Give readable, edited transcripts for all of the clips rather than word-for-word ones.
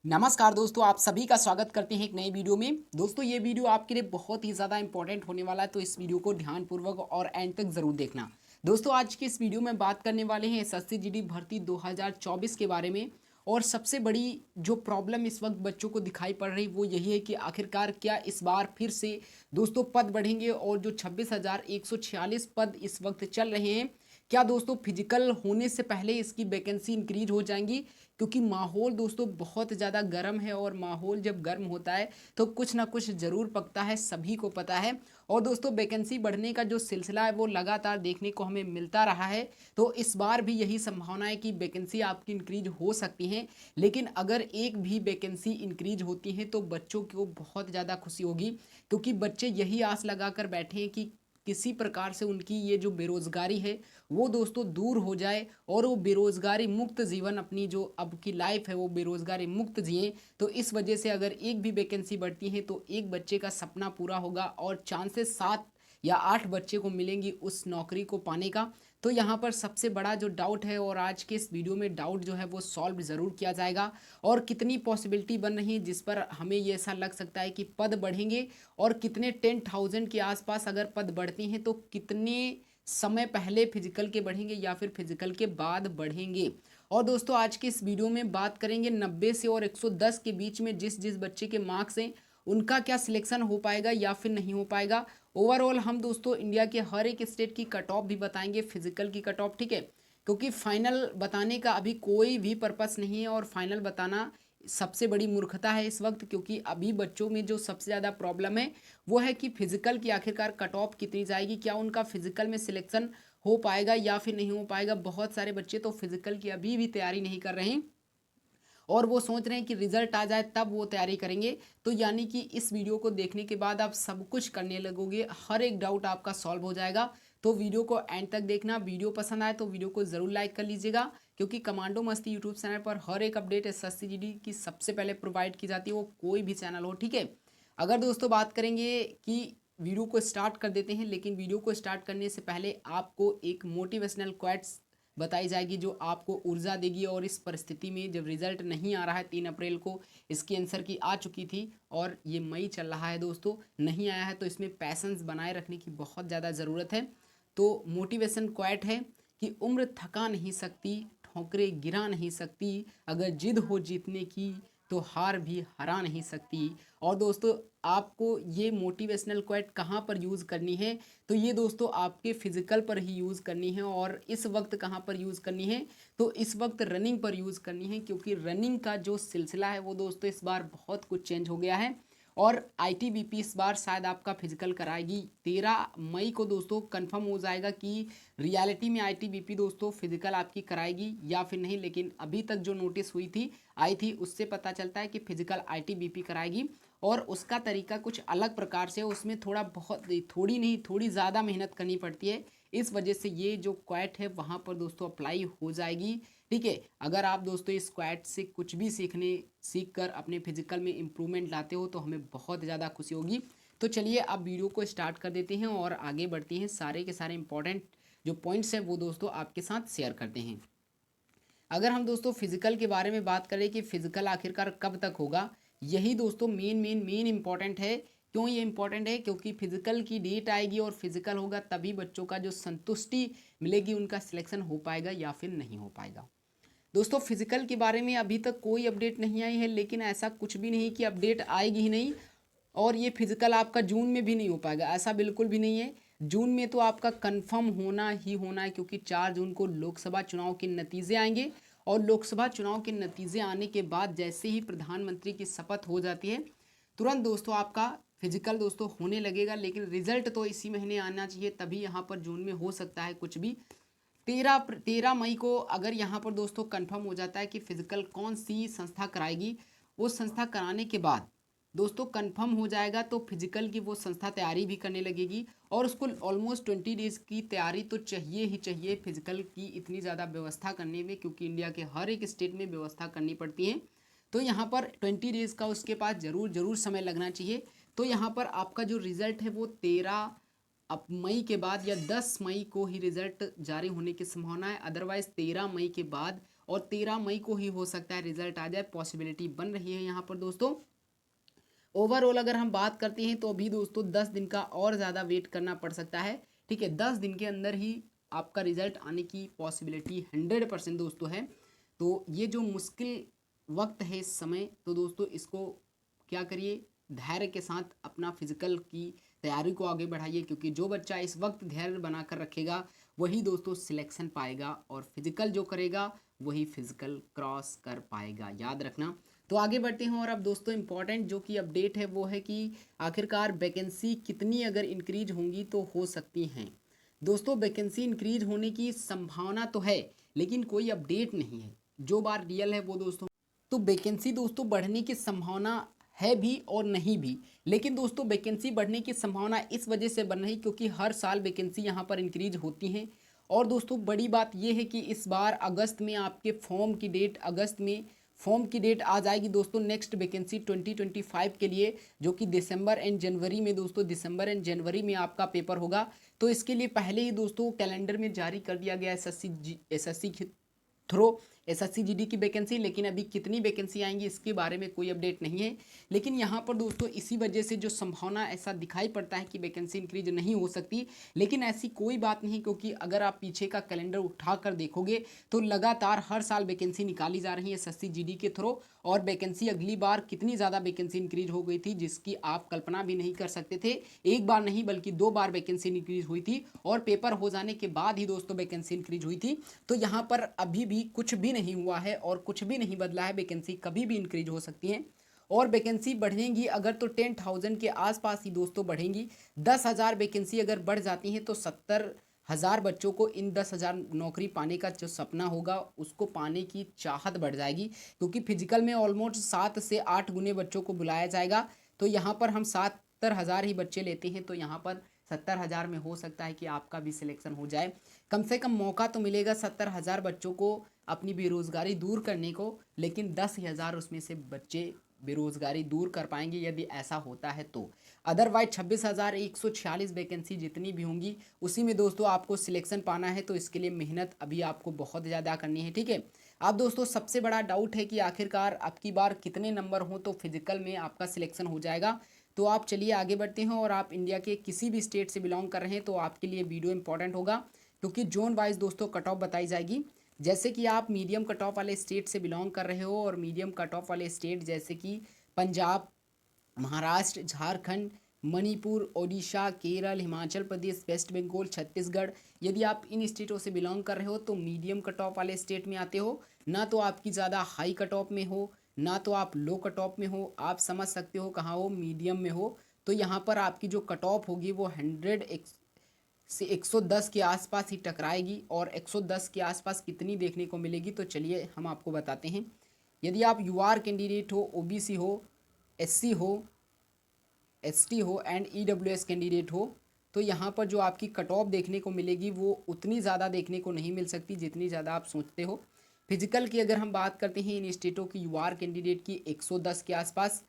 नमस्कार दोस्तों, आप सभी का स्वागत करते हैं एक नई वीडियो में। दोस्तों ये वीडियो आपके लिए बहुत ही ज़्यादा इंपॉर्टेंट होने वाला है, तो इस वीडियो को ध्यानपूर्वक और एंड तक ज़रूर देखना। दोस्तों आज की इस वीडियो में बात करने वाले हैं एसएससी जीडी भर्ती 2024 के बारे में। और सबसे बड़ी जो प्रॉब्लम इस वक्त बच्चों को दिखाई पड़ रही वो यही है कि आखिरकार क्या इस बार फिर से दोस्तों पद बढ़ेंगे, और जो 26,146 पद इस वक्त चल रहे हैं, क्या दोस्तों फिजिकल होने से पहले इसकी वैकेंसी इंक्रीज हो जाएंगी? क्योंकि माहौल दोस्तों बहुत ज़्यादा गर्म है, और माहौल जब गर्म होता है तो कुछ ना कुछ ज़रूर पकता है, सभी को पता है। और दोस्तों वैकेंसी बढ़ने का जो सिलसिला है वो लगातार देखने को हमें मिलता रहा है। तो इस बार भी यही संभावना है कि वैकेंसी आपकी इंक्रीज हो सकती है। लेकिन अगर एक भी वैकेंसी इंक्रीज होती है तो बच्चों को बहुत ज़्यादा खुशी होगी, क्योंकि बच्चे यही आस लगा कर बैठे हैं कि किसी प्रकार से उनकी ये जो बेरोज़गारी है वो दोस्तों दूर हो जाए, और वो बेरोज़गारी मुक्त जीवन, अपनी जो अब की लाइफ है वो बेरोज़गारी मुक्त जिए। तो इस वजह से अगर एक भी वैकेंसी बढ़ती है तो एक बच्चे का सपना पूरा होगा, और चांसेस 7 या 8 बच्चे को मिलेंगी उस नौकरी को पाने का। तो यहाँ पर सबसे बड़ा जो डाउट है, और आज के इस वीडियो में डाउट जो है वो सॉल्व ज़रूर किया जाएगा। और कितनी पॉसिबिलिटी बन रही है जिस पर हमें ये ऐसा लग सकता है कि पद बढ़ेंगे, और कितने 10,000 के आसपास अगर पद बढ़ती हैं तो कितने समय पहले फिजिकल के बढ़ेंगे या फिर फिजिकल के बाद बढ़ेंगे। और दोस्तों आज के इस वीडियो में बात करेंगे 90 से और 110 के बीच में जिस जिस बच्चे के मार्क्स हैं उनका क्या सिलेक्शन हो पाएगा या फिर नहीं हो पाएगा। ओवरऑल हम दोस्तों इंडिया के हर एक स्टेट की कट ऑफ भी बताएंगे, फिजिकल की कट ऑफ, ठीक है। क्योंकि फाइनल बताने का अभी कोई भी पर्पस नहीं है, और फाइनल बताना सबसे बड़ी मूर्खता है इस वक्त, क्योंकि अभी बच्चों में जो सबसे ज़्यादा प्रॉब्लम है वो है कि फिजिकल की आखिरकार कट ऑफ कितनी जाएगी, क्या उनका फिजिकल में सिलेक्शन हो पाएगा या फिर नहीं हो पाएगा। बहुत सारे बच्चे तो फिजिकल की अभी भी तैयारी नहीं कर रहे हैं, और वो सोच रहे हैं कि रिजल्ट आ जाए तब वो तैयारी करेंगे। तो यानी कि इस वीडियो को देखने के बाद आप सब कुछ करने लगोगे, हर एक डाउट आपका सॉल्व हो जाएगा। तो वीडियो को एंड तक देखना। वीडियो पसंद आए तो वीडियो को ज़रूर लाइक कर लीजिएगा, क्योंकि कमांडो मस्ती यूट्यूब चैनल पर हर एक अपडेट एसएससी जीडी की सबसे पहले प्रोवाइड की जाती है, वो कोई भी चैनल हो, ठीक है। अगर दोस्तों बात करेंगे कि वीडियो को स्टार्ट कर देते हैं, लेकिन वीडियो को स्टार्ट करने से पहले आपको एक मोटिवेशनल क्वाइट्स बताई जाएगी जो आपको ऊर्जा देगी। और इस परिस्थिति में जब रिजल्ट नहीं आ रहा है, 3 अप्रैल को इसकी आंसर की आ चुकी थी, और ये मई चल रहा है दोस्तों, नहीं आया है, तो इसमें पैसेंस बनाए रखने की बहुत ज़्यादा ज़रूरत है। तो मोटिवेशन क्वाइट है कि उम्र थका नहीं सकती, ठोकरें गिरा नहीं सकती, अगर जिद हो जीतने की तो हार भी हरा नहीं सकती। और दोस्तों आपको ये मोटिवेशनल क्वाइट कहाँ पर यूज़ करनी है, तो ये दोस्तों आपके फिजिकल पर ही यूज़ करनी है। और इस वक्त कहाँ पर यूज़ करनी है, तो इस वक्त रनिंग पर यूज़ करनी है, क्योंकि रनिंग का जो सिलसिला है वो दोस्तों इस बार बहुत कुछ चेंज हो गया है। और आईटीबीपी इस बार शायद आपका फिजिकल कराएगी 13 मई को दोस्तों, कंफर्म हो जाएगा कि रियलिटी में आईटीबीपी दोस्तों फिजिकल आपकी कराएगी या फिर नहीं। लेकिन अभी तक जो नोटिस हुई थी आई थी उससे पता चलता है कि फिजिकल आईटीबीपी कराएगी, और उसका तरीका कुछ अलग प्रकार से है, उसमें थोड़ा बहुत थोड़ी नहीं थोड़ी ज़्यादा मेहनत करनी पड़ती है। इस वजह से ये जो क्वैट है वहाँ पर दोस्तों अप्लाई हो जाएगी, ठीक है। अगर आप दोस्तों इस क्वैट से कुछ भी सीख कर अपने फिजिकल में इम्प्रूवमेंट लाते हो तो हमें बहुत ज़्यादा खुशी होगी। तो चलिए अब वीडियो को स्टार्ट कर देते हैं और आगे बढ़ते हैं, सारे के सारे इंपॉर्टेंट जो पॉइंट्स हैं वो दोस्तों आपके साथ शेयर करते हैं। अगर हम दोस्तों फिजिकल के बारे में बात करें कि फिजिकल आखिरकार कब तक होगा, यही दोस्तों मेन इंपॉर्टेंट है। क्यों ये इंपॉर्टेंट है, क्योंकि फिजिकल की डेट आएगी और फिजिकल होगा तभी बच्चों का जो संतुष्टि मिलेगी, उनका सिलेक्शन हो पाएगा या फिर नहीं हो पाएगा। दोस्तों फिजिकल के बारे में अभी तक कोई अपडेट नहीं आई है, लेकिन ऐसा कुछ भी नहीं कि अपडेट आएगी ही नहीं, और ये फिजिकल आपका जून में भी नहीं हो पाएगा, ऐसा बिल्कुल भी नहीं है। जून में तो आपका कंफर्म होना ही होना है, क्योंकि 4 जून को लोकसभा चुनाव के नतीजे आएंगे, और लोकसभा चुनाव के नतीजे आने के बाद जैसे ही प्रधानमंत्री की शपथ हो जाती है तुरंत दोस्तों आपका फिजिकल दोस्तों होने लगेगा। लेकिन रिजल्ट तो इसी महीने आना चाहिए, तभी यहाँ पर जून में हो सकता है कुछ भी। 13 मई को अगर यहाँ पर दोस्तों कंफर्म हो जाता है कि फिजिकल कौन सी संस्था कराएगी, वो संस्था कराने के बाद दोस्तों कंफर्म हो जाएगा तो फिजिकल की वो संस्था तैयारी भी करने लगेगी, और उसको ऑलमोस्ट 20 डेज़ की तैयारी तो चाहिए ही चाहिए फिजिकल की, इतनी ज़्यादा व्यवस्था करने में, क्योंकि इंडिया के हर एक स्टेट में व्यवस्था करनी पड़ती है। तो यहाँ पर 20 डेज़ का उसके पास ज़रूर समय लगना चाहिए। तो यहाँ पर आपका जो रिज़ल्ट है वो 13 मई के बाद या 10 मई को ही रिजल्ट जारी होने की संभावना है, अदरवाइज 13 मई के बाद और 13 मई को ही हो सकता है रिजल्ट आ जाए, पॉसिबिलिटी बन रही है यहाँ पर दोस्तों। ओवरऑल अगर हम बात करते हैं तो अभी दोस्तों 10 दिन का और ज़्यादा वेट करना पड़ सकता है, ठीक है। 10 दिन के अंदर ही आपका रिजल्ट आने की पॉसिबिलिटी 100% दोस्तों है। तो ये जो मुश्किल वक्त है इस समय, तो दोस्तों इसको क्या करिए, धैर्य के साथ अपना फिजिकल की तैयारी को आगे बढ़ाइए, क्योंकि जो बच्चा इस वक्त धैर्य बनाकर रखेगा वही दोस्तों सिलेक्शन पाएगा, और फिजिकल जो करेगा वही फिजिकल क्रॉस कर पाएगा, याद रखना। तो आगे बढ़ते हैं, और अब दोस्तों इम्पॉर्टेंट जो कि अपडेट है वो है कि आखिरकार वैकेंसी कितनी अगर इंक्रीज होंगी तो हो सकती हैं। दोस्तों वैकेंसी इंक्रीज होने की संभावना तो है, लेकिन कोई अपडेट नहीं है। जो बात रियल है वो दोस्तों, तो वैकेंसी दोस्तों बढ़ने की संभावना है भी और नहीं भी। लेकिन दोस्तों वैकेंसी बढ़ने की संभावना इस वजह से बन रही क्योंकि हर साल वैकेंसी यहाँ पर इंक्रीज होती हैं। और दोस्तों बड़ी बात यह है कि इस बार अगस्त में आपके फॉर्म की डेट आ जाएगी दोस्तों नेक्स्ट वैकेंसी 2025 के लिए, जो कि दिसंबर एंड जनवरी में दोस्तों, दिसंबर एंड जनवरी में आपका पेपर होगा। तो इसके लिए पहले ही दोस्तों कैलेंडर में जारी कर दिया गया एसएससी के थ्रो एसएससी जीडी की वैकेंसी। लेकिन अभी कितनी वैकेंसी आएंगी इसके बारे में कोई अपडेट नहीं है। लेकिन यहाँ पर दोस्तों इसी वजह से जो संभावना ऐसा दिखाई पड़ता है कि वैकेंसी इंक्रीज नहीं हो सकती, लेकिन ऐसी कोई बात नहीं, क्योंकि अगर आप पीछे का कैलेंडर उठाकर देखोगे तो लगातार हर साल वैकेंसी निकाली जा रही है एसएससी जीडी के थ्रू। और वैकेंसी अगली बार कितनी ज़्यादा वैकेंसी इंक्रीज हो गई थी जिसकी आप कल्पना भी नहीं कर सकते थे। एक बार नहीं बल्कि 2 बार वैकेंसी इंक्रीज हुई थी, और पेपर हो जाने के बाद ही दोस्तों वैकेंसी इंक्रीज हुई थी। तो यहाँ पर अभी भी कुछ भी नहीं हुआ है और कुछ भी नहीं बदला है, वैकेंसी कभी भी इंक्रीज हो सकती है। और वैकेंसी बढ़ेंगी अगर तो 10,000 के आसपास ही दोस्तों बढ़ेंगी। 10,000 वैकेंसी अगर बढ़ जाती हैं तो 70,000 बच्चों को इन 10,000 नौकरी पाने का जो सपना होगा उसको पाने की चाहत बढ़ जाएगी, क्योंकि फिजिकल में ऑलमोस्ट 7 से 8 गुने बच्चों को बुलाया जाएगा। तो यहाँ पर हम 70,000 ही बच्चे लेते हैं, तो यहाँ पर 70,000 में हो सकता है कि आपका भी सिलेक्शन हो जाए। कम से कम मौका तो मिलेगा 70,000 बच्चों को अपनी बेरोज़गारी दूर करने को, लेकिन 10,000 उसमें से बच्चे बेरोज़गारी दूर कर पाएंगे यदि ऐसा होता है तो। अदरवाइज 26,146 वैकेंसी जितनी भी होंगी उसी में दोस्तों आपको सिलेक्शन पाना है, तो इसके लिए मेहनत अभी आपको बहुत ज़्यादा करनी है, ठीक है। अब दोस्तों सबसे बड़ा डाउट है कि आखिरकार अब की बार कितने नंबर हों तो फिजिकल में आपका सिलेक्शन हो जाएगा। तो आप चलिए आगे बढ़ते हैं, और आप इंडिया के किसी भी स्टेट से बिलोंग कर रहे हैं तो आपके लिए वीडियो इंपॉर्टेंट होगा, क्योंकि जोन वाइज दोस्तों कट ऑफ बताई जाएगी। जैसे कि आप मीडियम कट ऑफ वाले स्टेट से बिलोंग कर रहे हो, और मीडियम कट ऑफ वाले स्टेट जैसे कि पंजाब, महाराष्ट्र, झारखंड, मणिपुर, ओडिशा, केरल, हिमाचल प्रदेश, वेस्ट बंगाल, छत्तीसगढ़, यदि आप इन स्टेटों से बिलोंग कर रहे हो तो मीडियम कट ऑफ वाले स्टेट में आते हो। ना तो आपकी ज़्यादा हाई कट ऑफ में हो, ना तो आप लो कट ऑफ में हो, आप समझ सकते हो कहाँ हो, मीडियम में हो। तो यहाँ पर आपकी जो कट ऑफ होगी वो 100 से 110 के आसपास ही टकराएगी। और 110 के आसपास कितनी देखने को मिलेगी तो चलिए हम आपको बताते हैं। यदि आप यूआर कैंडिडेट हो, ओबीसी हो, एससी हो, एसटी हो एंड ईडब्ल्यूएस कैंडिडेट हो, तो यहाँ पर जो आपकी कट ऑफ देखने को मिलेगी वो उतनी ज़्यादा देखने को नहीं मिल सकती जितनी ज़्यादा आप सोचते हो। फिजिकल की अगर हम बात करते हैं इन स्टेटों की यूआर कैंडिडेट की 110 के आसपास,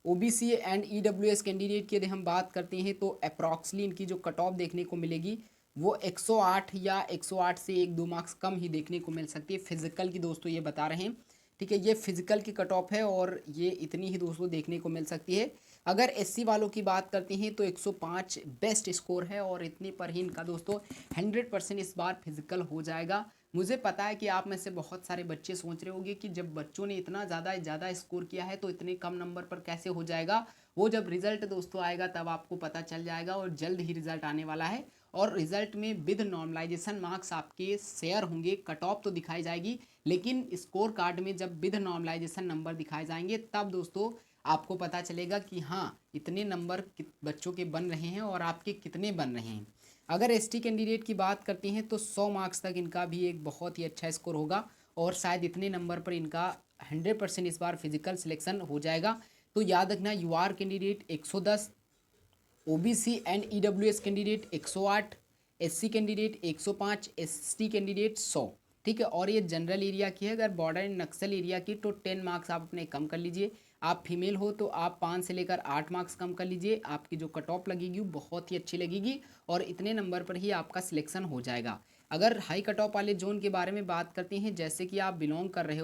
ओबीसी एंड ईडब्ल्यूएस कैंडिडेट की यदि हम बात करते हैं तो अप्रॉक्सली इनकी जो कट ऑफ देखने को मिलेगी वो 108 या 108 से 1-2 मार्क्स कम ही देखने को मिल सकती है फिजिकल की दोस्तों, ये बता रहे हैं, ठीक है। ये फिजिकल की कट ऑफ है और ये इतनी ही दोस्तों देखने को मिल सकती है। अगर एससी वालों की बात करते हैं तो 105 बेस्ट स्कोर है, और इतने पर ही इनका दोस्तों 100% इस बार फिजिकल हो जाएगा। मुझे पता है कि आप में से बहुत सारे बच्चे सोच रहे होंगे कि जब बच्चों ने इतना ज़्यादा स्कोर किया है तो इतने कम नंबर पर कैसे हो जाएगा। वो जब रिजल्ट दोस्तों आएगा तब आपको पता चल जाएगा, और जल्द ही रिजल्ट आने वाला है। और रिजल्ट में विद नॉर्मलाइजेशन मार्क्स आपके शेयर होंगे, कट ऑफ तो दिखाई जाएगी, लेकिन स्कोर कार्ड में जब विद नॉर्मलाइजेशन नंबर दिखाए जाएंगे तब दोस्तों आपको पता चलेगा कि हाँ इतने नंबर बच्चों के बन रहे हैं और आपके कितने बन रहे हैं। अगर एसटी कैंडिडेट की बात करते हैं तो 100 मार्क्स तक इनका भी एक बहुत ही अच्छा स्कोर होगा, और शायद इतने नंबर पर इनका 100% इस बार फिजिकल सिलेक्शन हो जाएगा। तो याद रखना, UR candidate 110, OBC and EWS candidate 108, SC candidate 105, ST candidate 100, ठीक है। और ये जनरल एरिया की है। अगर बॉर्डर एंड नक्सल एरिया की तो 10 मार्क्स आप अपने कम कर लीजिए। आप फीमेल हो तो आप 5 से लेकर 8 मार्क्स कम कर लीजिए। आपकी जो कट ऑफ लगेगी वो बहुत ही अच्छी लगेगी, और इतने नंबर पर ही आपका सिलेक्शन हो जाएगा। अगर हाई कट ऑफ वाले जोन के बारे में बात करते हैं, जैसे कि आप बिलोंग कर रहे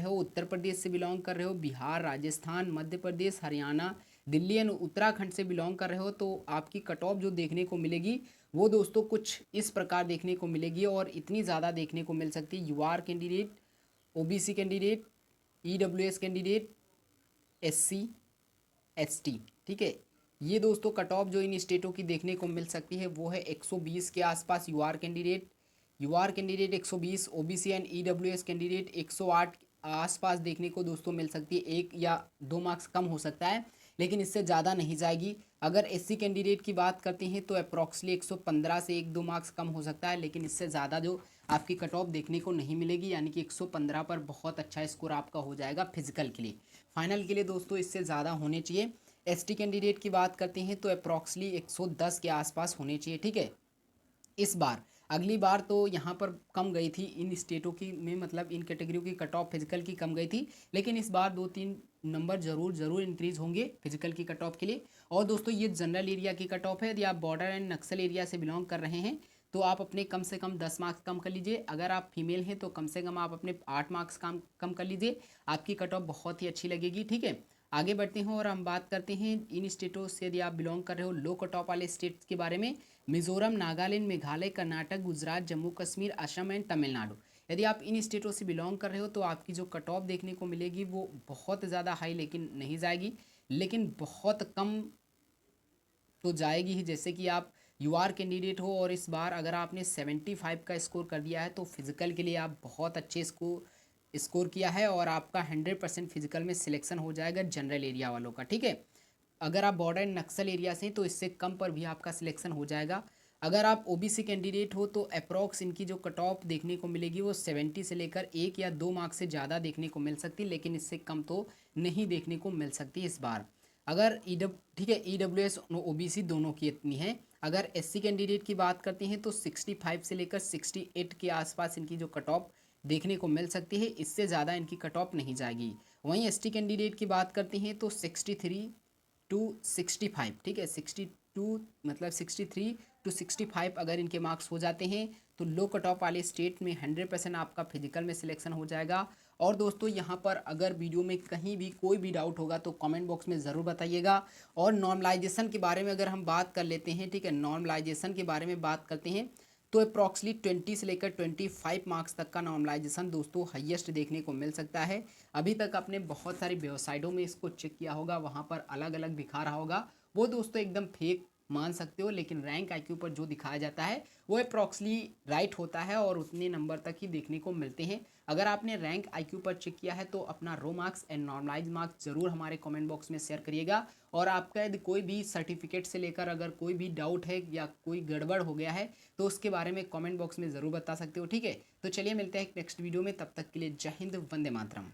हो, उत्तर प्रदेश से बिलोंग कर रहे हो, बिहार, राजस्थान, मध्य प्रदेश, हरियाणा, दिल्ली एंड उत्तराखंड से बिलोंग कर रहे हो, तो आपकी कट ऑफ जो देखने को मिलेगी वो दोस्तों कुछ इस प्रकार देखने को मिलेगी, और इतनी ज़्यादा देखने को मिल सकती है। UR candidate, OBC candidate, EWS candidate, SC, ST, ठीक है। ये दोस्तों कट ऑफ जो इन स्टेटों की देखने को मिल सकती है वो है 120 के आसपास UR candidate, 120, OBC and EWS candidate 108 आसपास देखने को दोस्तों मिल सकती है। 1 या 2 मार्क्स कम हो सकता है, लेकिन इससे ज़्यादा नहीं जाएगी। अगर एससी कैंडिडेट की बात करते हैं तो अप्रॉक्सली 115 से 1-2 मार्क्स कम हो सकता है, लेकिन इससे ज़्यादा जो आपकी कट ऑफ देखने को नहीं मिलेगी, यानी कि 115 पर बहुत अच्छा स्कोर आपका हो जाएगा फिजिकल के लिए। फाइनल के लिए दोस्तों इससे ज़्यादा होने चाहिए। एसटी कैंडिडेट की बात करते हैं तो अप्रॉक्सली 110 के आसपास होने चाहिए, ठीक है। इस बार, अगली बार तो यहाँ पर कम गई थी इन स्टेटों की में, मतलब इन कैटेगरियों की कट ऑफ फिजिकल की कम गई थी, लेकिन इस बार 2-3 नंबर जरूर इंक्रीज होंगे फिजिकल की कट ऑफ के लिए। और दोस्तों ये जनरल एरिया की कट ऑफ है। यदि आप बॉर्डर एंड नक्सल एरिया से बिलोंग कर रहे हैं तो आप अपने कम से कम 10 मार्क्स कम कर लीजिए। अगर आप फीमेल हैं तो कम से कम आप अपने 8 मार्क्स कम कर लीजिए, आपकी कट ऑफ बहुत ही अच्छी लगेगी, ठीक है। आगे बढ़ते हैं और हम बात करते हैं इन स्टेटों से यदि आप बिलोंग कर रहे हो लो कट ऑफ वाले स्टेट्स के बारे में। मिजोरम, नागालैंड, मेघालय, कर्नाटक, गुजरात, जम्मू कश्मीर, असम एंड तमिलनाडु। यदि आप इन स्टेटों से बिलोंग कर रहे हो तो आपकी जो कट ऑफ देखने को मिलेगी वो बहुत ज़्यादा हाई लेकिन नहीं जाएगी, लेकिन बहुत कम तो जाएगी ही। जैसे कि आप यूआर कैंडिडेट हो और इस बार अगर आपने 75 का स्कोर कर दिया है तो फिजिकल के लिए आप बहुत अच्छे स्कोर किया है, और आपका 100% फिजिकल में सिलेक्शन हो जाएगा जनरल एरिया वालों का, ठीक है। अगर आप बॉर्डर एंड नक्सल एरिया से तो इससे कम पर भी आपका सिलेक्शन हो जाएगा। अगर आप ओबीसी कैंडिडेट हो तो अप्रॉक्स इनकी जो कट ऑफ देखने को मिलेगी वो 70 से लेकर 1 या 2 मार्क्स से ज़्यादा देखने को मिल सकती है, लेकिन इससे कम तो नहीं देखने को मिल सकती इस बार। अगर ठीक है, ईडब्ल्यूएस ओबीसी दोनों की इतनी है। अगर एससी कैंडिडेट की बात करते हैं तो 65 से लेकर 68 के आसपास इनकी जो कट ऑफ देखने को मिल सकती है, इससे ज़्यादा इनकी कट ऑफ नहीं जाएगी। वहीं एसटी कैंडिडेट की बात करते हैं तो 63 टू 65, ठीक है, 62 मतलब 63 टू 65 अगर इनके मार्क्स हो जाते हैं तो लो कट ऑफ वाले स्टेट में 100% आपका फिजिकल में सिलेक्शन हो जाएगा। और दोस्तों यहाँ पर अगर वीडियो में कहीं भी कोई भी डाउट होगा तो कमेंट बॉक्स में ज़रूर बताइएगा। और नॉर्मलाइजेशन के बारे में अगर हम बात कर लेते हैं, ठीक है, नॉर्मलाइजेशन के बारे में बात करते हैं तो अप्रॉक्सली 20 से लेकर 25 मार्क्स तक का नॉर्मलाइजेशन दोस्तों हाईएस्ट देखने को मिल सकता है। अभी तक आपने बहुत सारी वेबसाइटों में इसको चेक किया होगा, वहाँ पर अलग अलग दिखा रहा होगा, वो दोस्तों एकदम फेक मान सकते हो, लेकिन रैंक आईक्यू पर जो दिखाया जाता है वो अप्रॉक्सली राइट होता है और उतने नंबर तक ही देखने को मिलते हैं। अगर आपने रैंक आईक्यू पर चेक किया है तो अपना रो मार्क्स एंड नॉर्मलाइज मार्क्स जरूर हमारे कमेंट बॉक्स में शेयर करिएगा। और आपका यदि कोई भी सर्टिफिकेट से लेकर अगर कोई भी डाउट है या कोई गड़बड़ हो गया है तो उसके बारे में कमेंट बॉक्स में ज़रूर बता सकते हो, ठीक है। तो चलिए मिलते हैं नेक्स्ट वीडियो में, तब तक के लिए जय हिंद, वंदे मातरम।